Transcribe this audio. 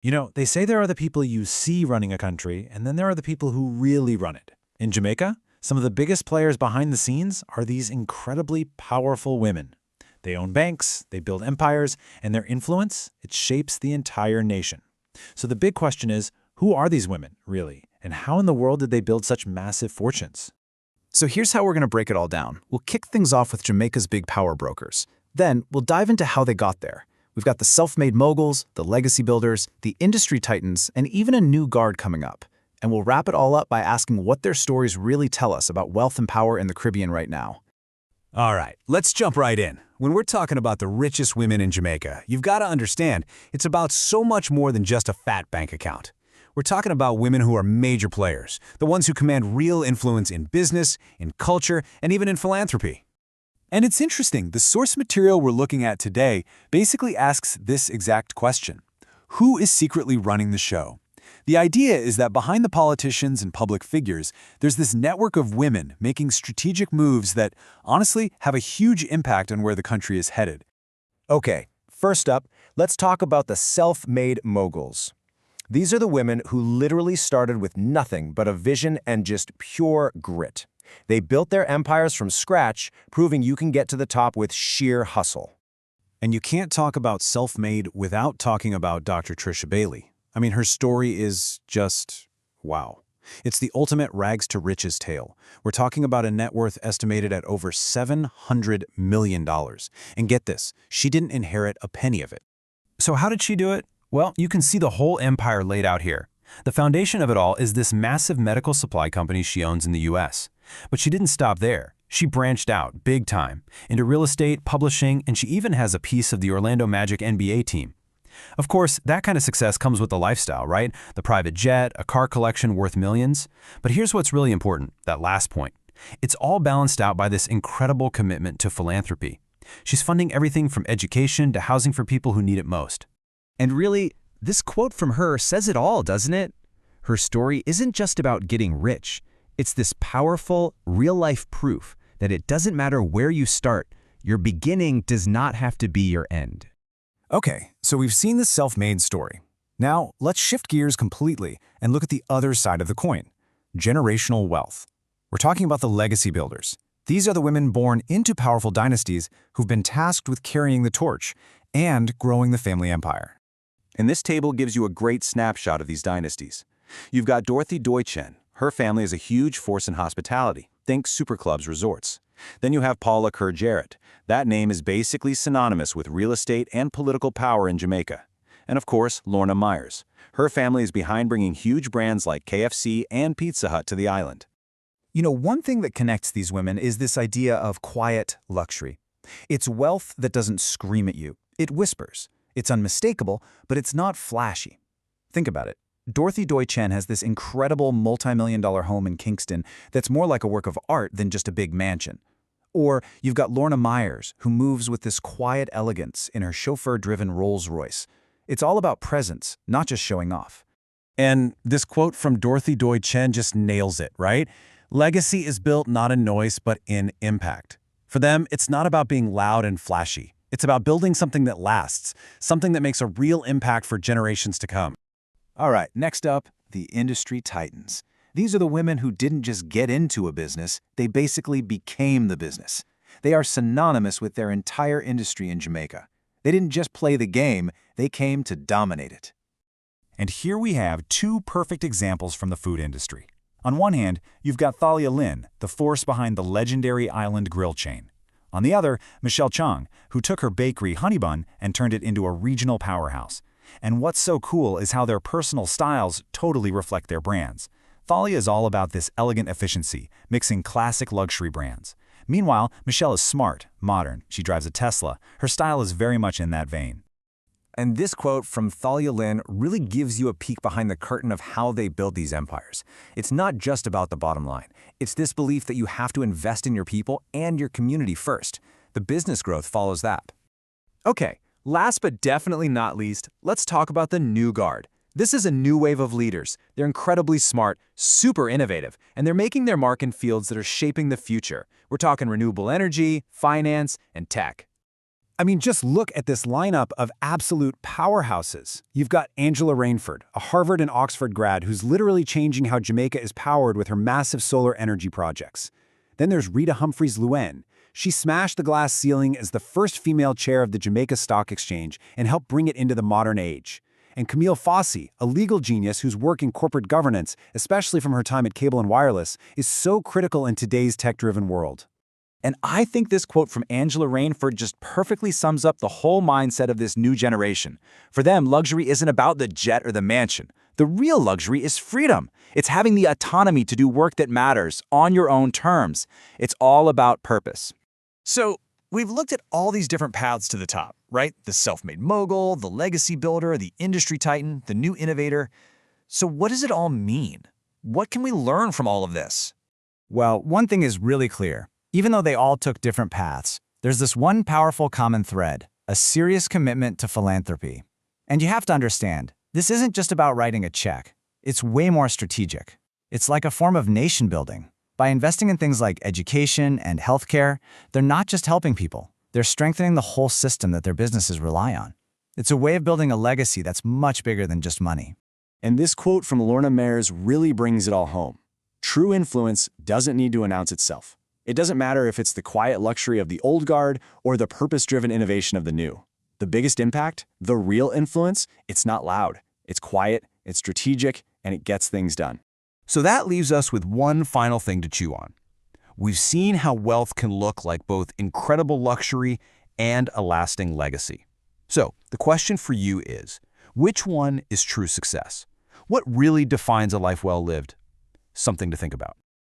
They say there are the people you see running a country, and then there are the people who really run it. In Jamaica, some of the biggest players behind the scenes are these incredibly powerful women. They own banks, they build empires, and their influence, it shapes the entire nation. So the big question is, who are these women, really? And how in the world did they build such massive fortunes? So here's how we're going to break it all down. We'll kick things off with Jamaica's big power brokers. Then we'll dive into how they got there. We've got the self-made moguls, the legacy builders, the industry titans, and even a new guard coming up. And we'll wrap it all up by asking what their stories really tell us about wealth and power in the Caribbean right now. All right, let's jump right in. When we're talking about the richest women in Jamaica, you've got to understand it's about so much more than just a fat bank account. We're talking about women who are major players, the ones who command real influence in business, in culture, and even in philanthropy. And it's interesting, the source material we're looking at today basically asks this exact question. Who is secretly running the show? The idea is that behind the politicians and public figures, there's this network of women making strategic moves that, honestly, have a huge impact on where the country is headed. Okay, first up, let's talk about the self-made moguls. These are the women who literally started with nothing but a vision and just pure grit. They built their empires from scratch, proving you can get to the top with sheer hustle. And you can't talk about self-made without talking about Dr. Trisha Bailey. I mean, her story is just wow. It's the ultimate rags to riches tale. We're talking about a net worth estimated at over $700 million. And get this, she didn't inherit a penny of it. So how did she do it? Well, you can see the whole empire laid out here. The foundation of it all is this massive medical supply company she owns in the US. But she didn't stop there. She branched out, big time, into real estate, publishing, and she even has a piece of the Orlando Magic NBA team. Of course, that kind of success comes with the lifestyle, right? The private jet, a car collection worth millions. But here's what's really important, that last point. It's all balanced out by this incredible commitment to philanthropy. She's funding everything from education to housing for people who need it most. And really, this quote from her says it all, doesn't it? Her story isn't just about getting rich. It's this powerful, real-life proof that it doesn't matter where you start, your beginning does not have to be your end. Okay, so we've seen the self-made story. Now, let's shift gears completely and look at the other side of the coin, generational wealth. We're talking about the legacy builders. These are the women born into powerful dynasties who've been tasked with carrying the torch and growing the family empire. And this table gives you a great snapshot of these dynasties. You've got Dorothy Chen. Her family is a huge force in hospitality. Think super clubs, resorts. Then you have Paula Kerr-Jarrett. That name is basically synonymous with real estate and political power in Jamaica. And of course, Lorna Myers. Her family is behind bringing huge brands like KFC and Pizza Hut to the island. One thing that connects these women is this idea of quiet luxury. It's wealth that doesn't scream at you. It whispers. It's unmistakable, but it's not flashy. Think about it. Dorothy Chen has this incredible multi-million-dollar home in Kingston that's more like a work of art than just a big mansion. Or you've got Lorna Myers, who moves with this quiet elegance in her chauffeur-driven Rolls-Royce. It's all about presence, not just showing off. And this quote from Dorothy Chen just nails it, right? Legacy is built not in noise, but in impact. For them, it's not about being loud and flashy. It's about building something that lasts, something that makes a real impact for generations to come. All right, next up, the industry titans. These are the women who didn't just get into a business, they basically became the business. They are synonymous with their entire industry in Jamaica. They didn't just play the game, they came to dominate it. And here we have two perfect examples from the food industry. On one hand, you've got Thalia Lynn, the force behind the legendary Island Grill chain. On the other, Michelle Chong, who took her bakery Honey Bun and turned it into a regional powerhouse. And what's so cool is how their personal styles totally reflect their brands. Thalia is all about this elegant efficiency, mixing classic luxury brands. Meanwhile, Michelle is smart, modern. She drives a Tesla. Her style is very much in that vein. And this quote from Thalia Lynn really gives you a peek behind the curtain of how they build these empires. It's not just about the bottom line. It's this belief that you have to invest in your people and your community first. The business growth follows that. Okay, last but definitely not least, let's talk about the new guard. This is a new wave of leaders. They're incredibly smart, super innovative, and they're making their mark in fields that are shaping the future. We're talking renewable energy, finance, and tech. I mean, just look at this lineup of absolute powerhouses. You've got Angela Rainford, a Harvard and Oxford grad who's literally changing how Jamaica is powered with her massive solar energy projects. Then there's Rita Humphreys-Luen. She smashed the glass ceiling as the first female chair of the Jamaica Stock Exchange and helped bring it into the modern age. And Camille Fossey, a legal genius whose work in corporate governance, especially from her time at Cable and Wireless, is so critical in today's tech-driven world. And I think this quote from Angela Rainford just perfectly sums up the whole mindset of this new generation. For them, luxury isn't about the jet or the mansion. The real luxury is freedom. It's having the autonomy to do work that matters on your own terms. It's all about purpose. So, we've looked at all these different paths to the top, right? The self-made mogul, the legacy builder, the industry titan, the new innovator. So what does it all mean? What can we learn from all of this? Well, one thing is really clear. Even though they all took different paths, there's this one powerful common thread, a serious commitment to philanthropy. And you have to understand, this isn't just about writing a check. It's way more strategic. It's like a form of nation building. By investing in things like education and healthcare, they're not just helping people. They're strengthening the whole system that their businesses rely on. It's a way of building a legacy that's much bigger than just money. And this quote from Lorna Myers really brings it all home. True influence doesn't need to announce itself. It doesn't matter if it's the quiet luxury of the old guard or the purpose-driven innovation of the new. The biggest impact, the real influence, it's not loud. It's quiet, it's strategic, and it gets things done. So that leaves us with one final thing to chew on. We've seen how wealth can look like both incredible luxury and a lasting legacy. So the question for you is, which one is true success? What really defines a life well lived? Something to think about.